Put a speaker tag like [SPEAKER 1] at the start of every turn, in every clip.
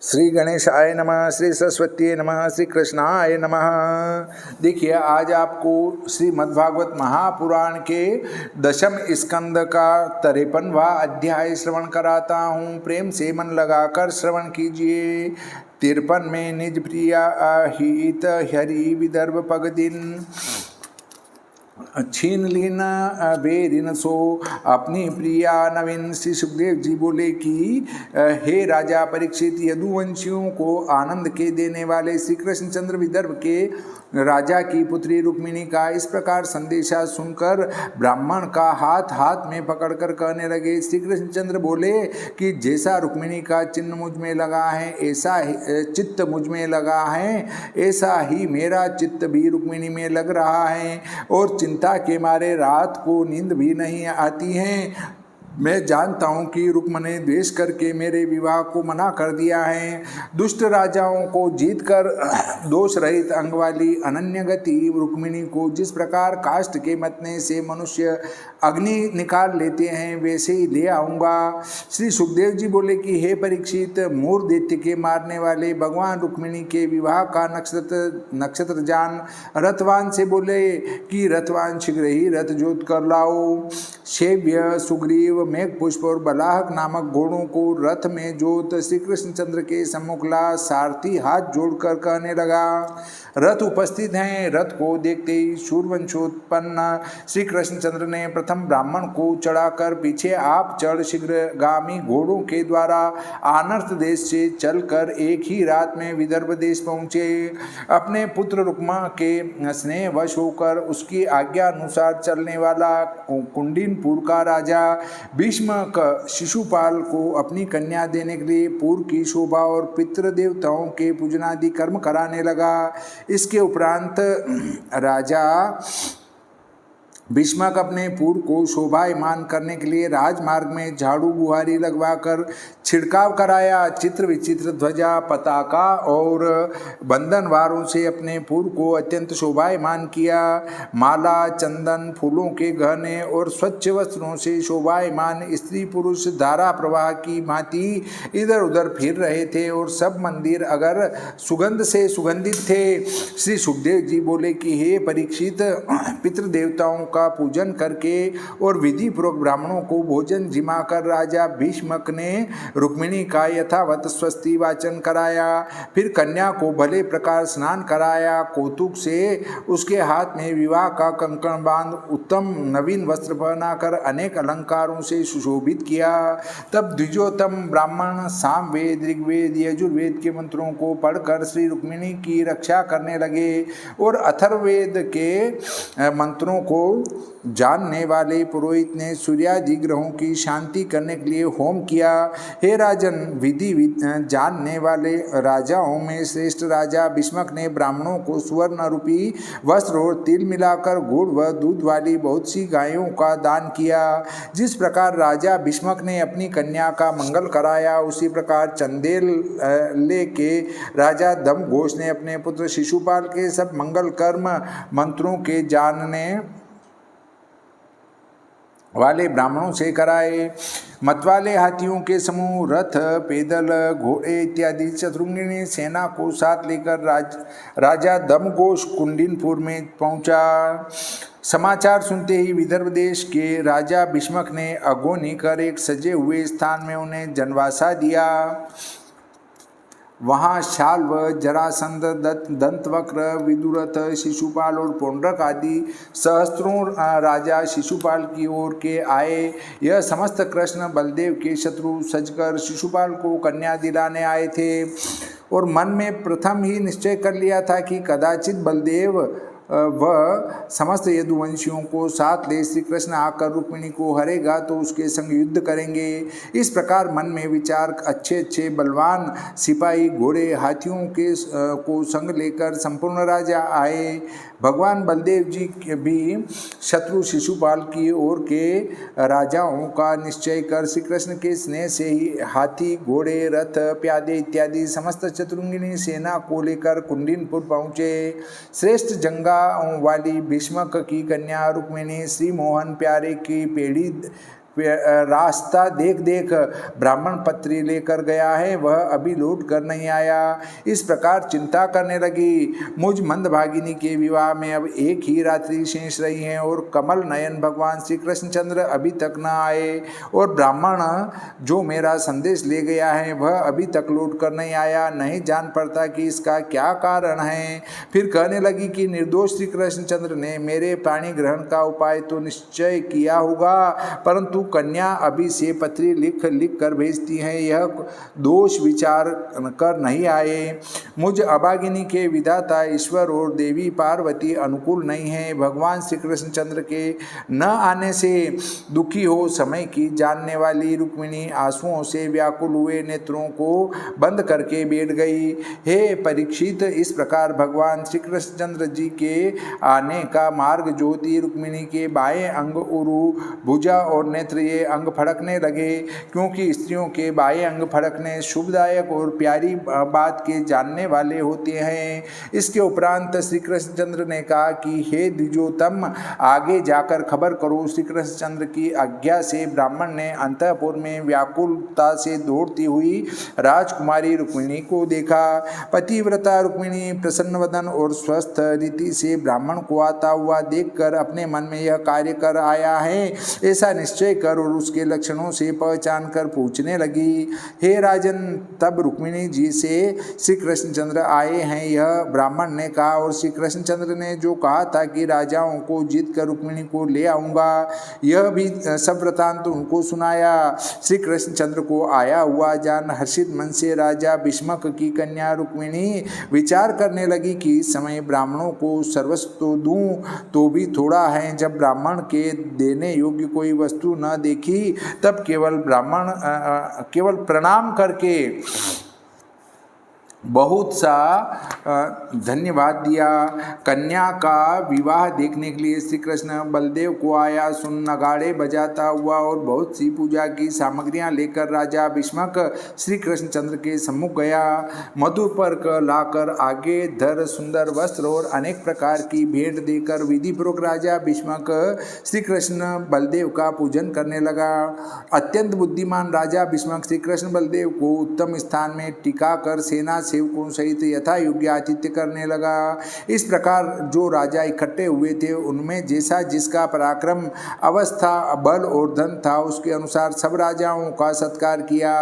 [SPEAKER 1] श्री गणेशाय नमः, श्री सरस्वती नमः, श्री कृष्णाय नमः। देखिए, आज आपको श्रीमद्भागवत महापुराण के दशम स्कंद का 53वां अध्याय श्रवण कराता हूँ। प्रेम से मन लगाकर श्रवण कीजिए। 53 में निज प्रिया हित हरि विदर्भ पगदिन छीन लीना बेरिन सो अपनी प्रिया नवीन। श्री सुखदेव जी बोले कि हे राजा परीक्षित, यदुवंशियों को आनंद के देने वाले श्री कृष्णचंद्र विदर्भ के राजा की पुत्री रुक्मिणी का इस प्रकार संदेशा सुनकर ब्राह्मण का हाथ हाथ में पकड़कर कहने लगे। श्री कृष्णचंद्र बोले कि जैसा रुक्मिणी का चिन्ह मुझ में लगा है, ऐसा ही चित्त मुझ में लगा है, ऐसा ही मेरा चित्त भी रुक्मिणी में लग रहा है और चिंता के मारे रात को नींद भी नहीं आती है। मैं जानता हूँ कि रुक्म ने द्वेष करके मेरे विवाह को मना कर दिया है। दुष्ट राजाओं को जीतकर दोष रहित अंग वाली अनन्य गति रुक्मिणी को जिस प्रकार काष्ठ के मतने से मनुष्य अग्नि निकाल लेते हैं, वैसे ही ले आऊँगा। श्री सुखदेव जी बोले कि हे परीक्षित, मूर दैत्य के मारने वाले भगवान रुक्मिणी के विवाह का नक्षत्र जान रथवान से बोले कि रथवान शीघ्र ही रथ जोत कर लाओ। शैव्य, सुग्रीव, मेघ पुष्प और बलाहक नामक घोड़ों को रथ में जोत श्री कृष्णचंद्र के सम्मुख ला। सारथी हाथ जोड़कर कहने लगा, रथ उपस्थित हैं। रथ को देखते ही शूरवंशोत्पन्न श्री कृष्णचंद्र ने प्रथम ब्राह्मण को चढ़ाकर पीछे आप चढ़ शीघ्रगामी घोड़ों के द्वारा आनर्त देश से चलकर एक ही रात में विदर्भ देश पहुँचे। अपने पुत्र रुक्मा के स्नेहवश होकर उसकी आज्ञा अनुसार चलने वाला कुंडिनपुर का राजा भीष्मक शिशुपाल को अपनी कन्या देने के लिए पूर्व की शोभा और पितृदेवताओं के पूजनादि कर्म कराने लगा। इसके उपरांत राजा भीष्मक अपने पूर्व को शोभायमान करने के लिए राजमार्ग में झाड़ू बुहारी लगवाकर छिड़काव कराया। चित्र विचित्र ध्वजा, पताका और बंधनवारों से अपने पूर्व को अत्यंत शोभायमान किया। माला, चंदन, फूलों के गहने और स्वच्छ वस्त्रों से शोभायमान स्त्री पुरुष धारा प्रवाह की भांति इधर उधर फिर रहे थे और सब मंदिर अगर सुगंध से सुगंधित थे। श्री सुखदेव जी बोले कि हे परीक्षित, पितृदेवताओं का पूजन करके और विधि पूर्वक ब्राह्मणों को भोजन जिमाकर राजा भीष्मक ने रुक्मिणी का यथावत स्वस्ति वाचन कराया। फिर कन्या को भले प्रकार स्नान कराया। कौतुक से उसके हाथ में विवाह का कंकण बांध उत्तम नवीन वस्त्र पहनाकर अनेक अलंकारों से सुशोभित किया। तब द्विजोत्तम ब्राह्मण सामवेद, ऋग्वेद, यजुर्वेद के मंत्रों को पढ़कर श्री रुक्मिणी की रक्षा करने लगे और अथर्ववेद के मंत्रों को जानने वाले पुरोहित ने सूर्यादि ग्रहों की शांति करने के लिए होम किया। हे राजन, विधि जानने वाले राजाओं में श्रेष्ठ राजा भीष्मक ने ब्राह्मणों को सुवर्ण रूपी वस्त्र और तिल मिलाकर गुड़ व दूध वाली बहुत सी गायों का दान किया। जिस प्रकार राजा भीष्मक ने अपनी कन्या का मंगल कराया, उसी प्रकार चंदेल के राजा दमघोष ने अपने पुत्र शिशुपाल के सब मंगल कर्म मंत्रों के जानने वाले ब्राह्मणों से कराए। मतवाले हाथियों के समूह, रथ, पैदल, घोड़े इत्यादि शत्रुघ्न सेना को साथ लेकर राजा दमघोष कुंडिनपुर में पहुंचा। समाचार सुनते ही विदर्भ देश के राजा भीष्मक ने अगोनी कर एक सजे हुए स्थान में उन्हें जनवासा दिया। वहाँ शाल्व, जरासंध, दंतवक्र, विदुरथ, शिशुपाल और पौंड्रक आदि सहस्त्रों राजा शिशुपाल की ओर के आए। यह समस्त कृष्ण बलदेव के शत्रु सजकर शिशुपाल को कन्या दिलाने आए थे और मन में प्रथम ही निश्चय कर लिया था कि कदाचित बलदेव वह समस्त यदुवंशियों को साथ ले श्री कृष्ण आकर रुक्मिणी को हरेगा तो उसके संग युद्ध करेंगे। इस प्रकार मन में विचार अच्छे अच्छे बलवान सिपाही, घोड़े, हाथियों के को संग लेकर संपूर्ण राजा आए। भगवान बलदेव जी भी शत्रु शिशुपाल की ओर के राजाओं का निश्चय कर श्री कृष्ण के स्नेह से ही हाथी, घोड़े, रथ, प्यादे इत्यादि समस्त शत्रुघ्नी सेना को लेकर कुंडिनपुर पहुँचे। श्रेष्ठ जंगा वाली भीष्मक की कन्या रुक्मिणी श्री मोहन प्यारे की रास्ता देख देख ब्राह्मण पत्री लेकर गया है, वह अभी लौट कर नहीं आया। इस प्रकार चिंता करने लगी। मुझ मंदभागिनी के विवाह में अब एक ही रात्रि शेष रही है और कमल नयन भगवान श्री कृष्णचंद्र अभी तक न आए, और ब्राह्मण जो मेरा संदेश ले गया है वह अभी तक लौट कर नहीं आया। नहीं जान पड़ता कि इसका क्या कारण है। फिर कहने लगी कि निर्दोष श्री कृष्णचंद्र ने मेरे प्राणी ग्रहण का उपाय तो निश्चय किया होगा, परंतु कन्या अभी से पत्री लिख लिख कर भेजती है, यह दोष विचार कर नहीं आए। मुझ अभागिनी के विधाता ईश्वर और देवी पार्वती अनुकूल नहीं है। भगवान श्री कृष्णचंद्र के न आने से दुखी हो समय की जानने वाली रुक्मिणी आंसुओं से व्याकुल हुए नेत्रों को बंद करके बैठ गई। हे परीक्षित, इस प्रकार भगवान श्री कृष्णचंद्र जी के आने का मार्ग ज्योति रुक्मिणी के बाएं अंग उरु भुजा और नेत्र ये अंग फड़कने लगे, क्योंकि स्त्रियों के बाएं अंग फड़कने शुभदायक और प्यारी बात के जानने वाले होते हैं। इसके उपरांत श्री कृष्णचंद्र ने कहा कि हे द्विजोतम, आगे जाकर खबर करो। श्री कृष्णचंद्र की आज्ञा से ब्राह्मण ने अंतःपुर में व्याकुलता से दौड़ती हुई राजकुमारी रुक्मिणी को देखा। पतिव्रता रुक्मिणी प्रसन्न वदन और स्वस्थ रीति से ब्राह्मण को आता हुआ देखकर अपने मन में यह कार्य कर आया है ऐसा निश्चय कर और उसके लक्षणों से पहचान कर पूछने लगी। हे राजन, तब रुक्मिणी जी से श्री कृष्णचंद्र आए हैं यह ब्राह्मण ने कहा, और श्री कृष्णचंद्र ने जो कहा था कि राजाओं को जीत कर रुक्मिणी को ले आऊंगा, यह भी सब वृतांत उनको सुनाया। श्री कृष्णचंद्र को आया हुआ जान हर्षित मन से राजा भीष्मक की कन्या रुक्मिणी विचार करने लगी कि इस समय ब्राह्मणों को सर्वस्व तो दूं तो भी थोड़ा है। जब ब्राह्मण के देने योग्य कोई वस्तु न देखी तब केवल प्रणाम करके बहुत सा धन्यवाद दिया। कन्या का विवाह देखने के लिए श्री कृष्ण बलदेव को आया सुन नगाड़े बजाता हुआ और बहुत सी पूजा की सामग्रियां लेकर राजा भीष्मक श्री कृष्णचंद्र के सम्मुख गया। मधुपर्क लाकर आगे धर सुंदर वस्त्र और अनेक प्रकार की भेंट देकर विधिपूर्वक राजा भीष्मक श्री कृष्ण बलदेव का पूजन करने लगा। अत्यंत बुद्धिमान राजा भीष्मक श्री कृष्ण बलदेव को उत्तम स्थान में टिका कर सेना सेवकों सहित यथा योग्य आतिथ्य करने लगा। इस प्रकार जो राजा इकट्ठे हुए थे उनमें जैसा जिसका पराक्रम, अवस्था, बल और धन था उसके अनुसार सब राजाओं का सत्कार किया।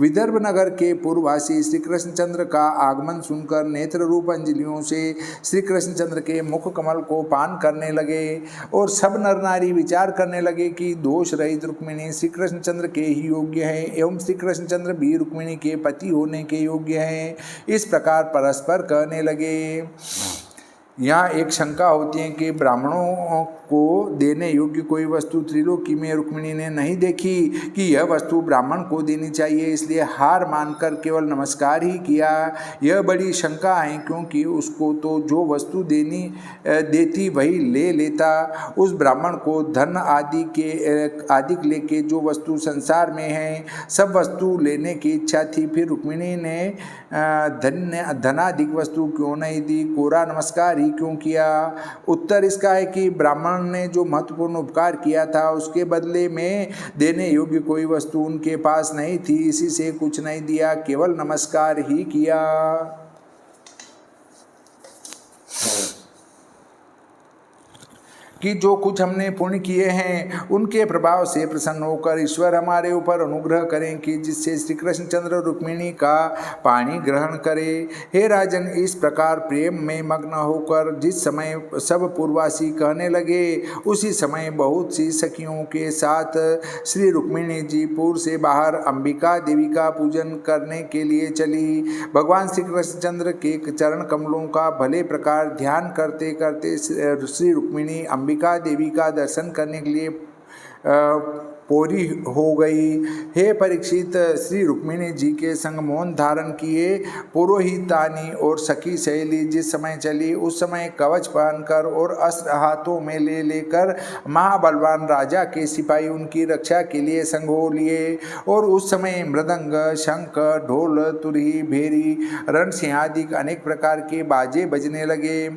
[SPEAKER 1] विदर्भ नगर के पूर्ववासी श्री कृष्णचंद्र का आगमन सुनकर नेत्र रूप अंजलियों से श्री कृष्णचंद्र के मुख कमल को पान करने लगे और सब नर नारी विचार करने लगे कि दोष रहित रुक्मिणी श्री कृष्णचंद्र के ही योग्य है एवं श्री कृष्णचंद्र भी रुक्मिणी के पति होने के योग्य हैं। इस प्रकार परस्पर कहने लगे। यहाँ एक शंका होती है कि ब्राह्मणों को देने योग्य कोई वस्तु त्रिलोकी में रुक्मिणी ने नहीं देखी कि यह वस्तु ब्राह्मण को देनी चाहिए, इसलिए हार मानकर केवल नमस्कार ही किया। यह बड़ी शंका है क्योंकि उसको तो जो वस्तु देती वही ले लेता। उस ब्राह्मण को धन आदि लेके जो वस्तु संसार में है सब वस्तु लेने की इच्छा थी, फिर रुक्मिणी ने धनाधिक वस्तु क्यों नहीं दी, कोरा नमस्कार ही क्यों किया। उत्तर इसका है कि ब्राह्मण ने जो महत्वपूर्ण उपकार किया था उसके बदले में देने योग्य कोई वस्तु उनके पास नहीं थी, इसी से कुछ नहीं दिया, केवल नमस्कार ही किया। कि जो कुछ हमने पुण्य किए हैं उनके प्रभाव से प्रसन्न होकर ईश्वर हमारे ऊपर अनुग्रह करें कि जिससे श्री कृष्णचंद्र रुक्मिणी का पाणी ग्रहण करे। हे राजन, इस प्रकार प्रेम में मग्न होकर जिस समय सब पूर्ववासी कहने लगे उसी समय बहुत सी सखियों के साथ श्री रुक्मिणी जी पुर से बाहर अंबिका देवी का पूजन करने के लिए चली। भगवान श्री कृष्णचंद्र के चरण कमलों का भले प्रकार ध्यान करते करते श्री रुक्मिणी अंबिका देवी का दर्शन करने के लिए पूरी हो गई। हे परीक्षित, श्री रुक्मिणी जी के संग मौन धारण किए पुरोहितानी और सखी सहेली जिस समय चली उस समय कवच पहनकर और अस्त्र हाथों में ले लेकर महाबलवान राजा के सिपाही उनकी रक्षा के लिए संग हो लिए और उस समय मृदंग, शंख, ढोल, तुरही, भेरी, रणसिंह आदि अनेक प्रकार के बाजे बजने लगे।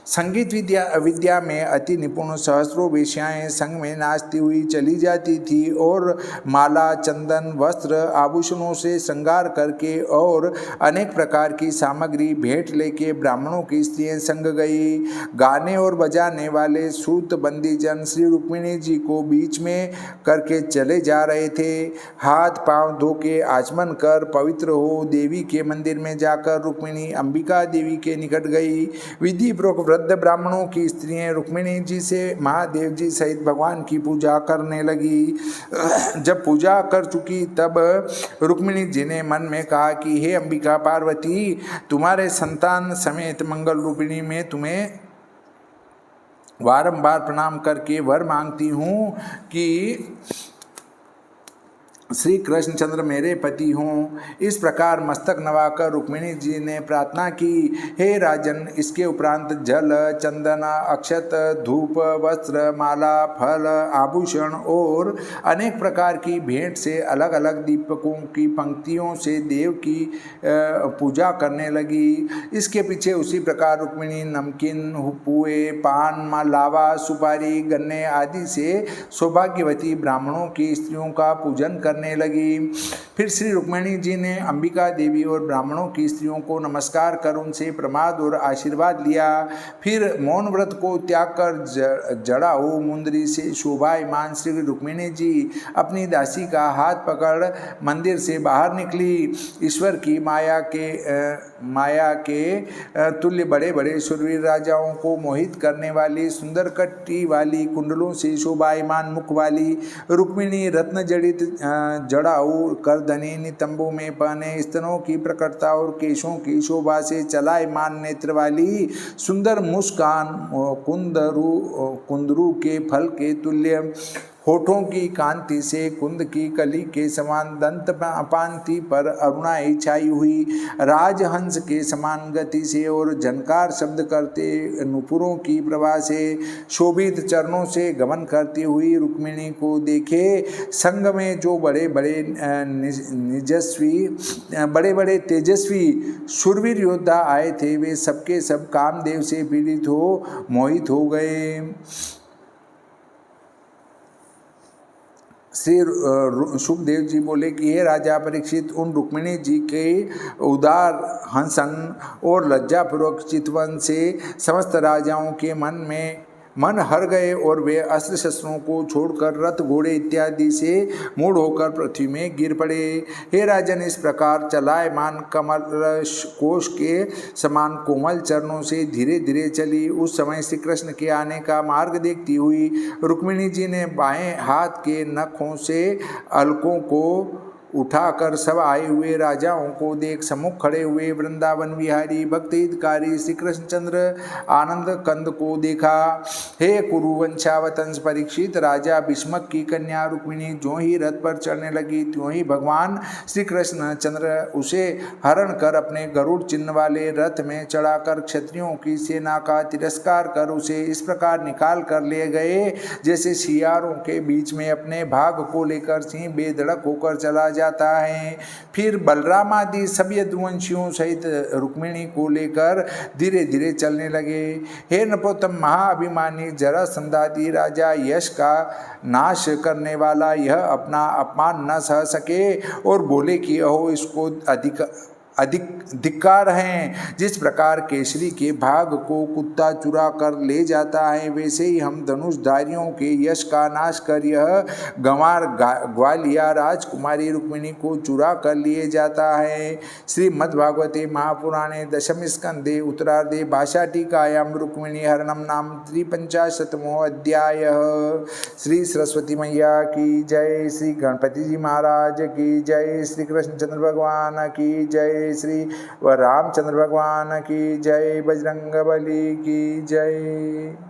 [SPEAKER 1] संगीत विद्या में अति निपुण सहस्रों वेश्याएं संग में नाचती हुई चली जाती थी और माला, चंदन, वस्त्र, आभूषणों से श्रृंगार करके और अनेक प्रकार की सामग्री भेंट लेके ब्राह्मणों की स्त्रियां संग गई। गाने और बजाने वाले सूत बंदीजन श्री रुक्मिणी जी को बीच में करके चले जा रहे थे। हाथ पांव धो के आचमन कर पवित्र हो देवी के मंदिर में जाकर रुक्मिणी अंबिका देवी के निकट गई। विधि पूर्वक वृद्ध ब्राह्मणों की स्त्रियां रुक्मिणी जी से महादेव जी सहित भगवान की पूजा करने लगी। जब पूजा कर चुकी तब रुक्मिणी जी ने मन में कहा कि हे अंबिका पार्वती, तुम्हारे संतान समेत मंगल रूपिणी में तुम्हें बारंबार प्रणाम करके वर मांगती हूँ कि श्री कृष्णचंद्र मेरे पति हों। इस प्रकार मस्तक नवाकर रुक्मिणी जी ने प्रार्थना की। हे राजन, इसके उपरांत जल, चंदन, अक्षत, धूप, वस्त्र, माला, फल, आभूषण और अनेक प्रकार की भेंट से अलग अलग दीपकों की पंक्तियों से देव की पूजा करने लगी। इसके पीछे उसी प्रकार रुक्मिणी नमकीन, पुए, पान, लावा, सुपारी, गन्ने आदि से सौभाग्यवती ब्राह्मणों की स्त्रियों का पूजन करने लगी। फिर श्री रुक्मिणी जी ने अंबिका देवी और ब्राह्मणों की स्त्रियों को नमस्कार कर उनसे प्रमाद और आशीर्वाद लिया। फिर मौन व्रत को त्याग कर जड़ाऊ मुंदरी से शोभायमान श्री रुक्मिणी जी अपनी दासी का हाथ पकड़ मंदिर से बाहर निकली। ईश्वर की माया के तुल्य बड़े बड़े शूरवीर राजाओं को मोहित करने वाली सुंदर कट्टी वाली कुंडलों से शोभायमान मुख वाली रुक्मिणी रत्न जड़ित जड़ाऊ करधनी नितंबों में पहने स्तनों की प्रकटता और केशों की शोभा से चलायमान नेत्र वाली सुंदर मुस्कान कुंदरू के फल के तुल्य होठों की कांति से कुंद की कली के समान दंत पांति पर अरुणाई छाई हुई राजहंस के समान गति से और झनकार शब्द करते नुपुरों की प्रभा से शोभित चरणों से गमन करती हुई रुक्मिणी को देखे। संग में जो बड़े बड़े तेजस्वी शूरवीर योद्धा आए थे वे सबके सब कामदेव से पीड़ित हो मोहित हो गए। श्री सुखदेव जी बोले कि हे राजा परीक्षित, उन रुक्मिणी जी के उदार हंसन और लज्जापूर्वक चितवन से समस्त राजाओं के मन हर गए और वे अस्त्र शस्त्रों को छोड़कर रथ घोड़े इत्यादि से मूढ़ होकर पृथ्वी में गिर पड़े। हे राजन, इस प्रकार चलायमान कमल कोश के समान कोमल चरणों से धीरे धीरे चली। उस समय श्री कृष्ण के आने का मार्ग देखती हुई रुक्मिणी जी ने बाएं हाथ के नखों से अलकों को उठाकर सब आए हुए राजाओं को देख सम्मुख खड़े हुए वृंदावन विहारी भक्त हितकारी श्री कृष्णचंद्र आनंद कंद को देखा। हे कुरुवंशावतंस परीक्षित, राजा भीष्मक की कन्या रुक्मिणी जो ही रथ पर चढ़ने लगी त्यों ही भगवान श्री कृष्णचंद्र उसे हरण कर अपने गरुड़ चिन्ह वाले रथ में चढ़ाकर क्षत्रियों की सेना का तिरस्कार कर उसे इस प्रकार निकाल कर ले गए जैसे सियारों के बीच में अपने भाग को लेकर सिंह बेधड़क होकर चला जाता है। फिर बलराम आदि सभी यदुवंशियों सहित रुक्मिणी को लेकर धीरे धीरे चलने लगे। हे नपोत्तम, महाअभिमानी जरासंधादि राजा यश का नाश करने वाला यह अपना अपमान न सह सके और बोले कि अहो इसको अधिक धिक्कार हैं। जिस प्रकार केसरी के भाग को कुत्ता चुरा कर ले जाता है वैसे ही हम धनुषधारियों के यश का नाश कर यह गंवार ग्वालिया राजकुमारी रुक्मिणी को चुरा कर लिए जाता है। श्रीमद्भागवते महापुराणे दशम स्कंदे उत्तरार्धे भाषाटीकायां रुक्मिणी हरणम नाम 53 अध्याय। श्री सरस्वती मैया की जय, श्री गणपति जी महाराज की जय, श्री कृष्णचंद्र भगवान की जय, श्री रामचंद्र भगवान की जय, बजरंग बली की जय।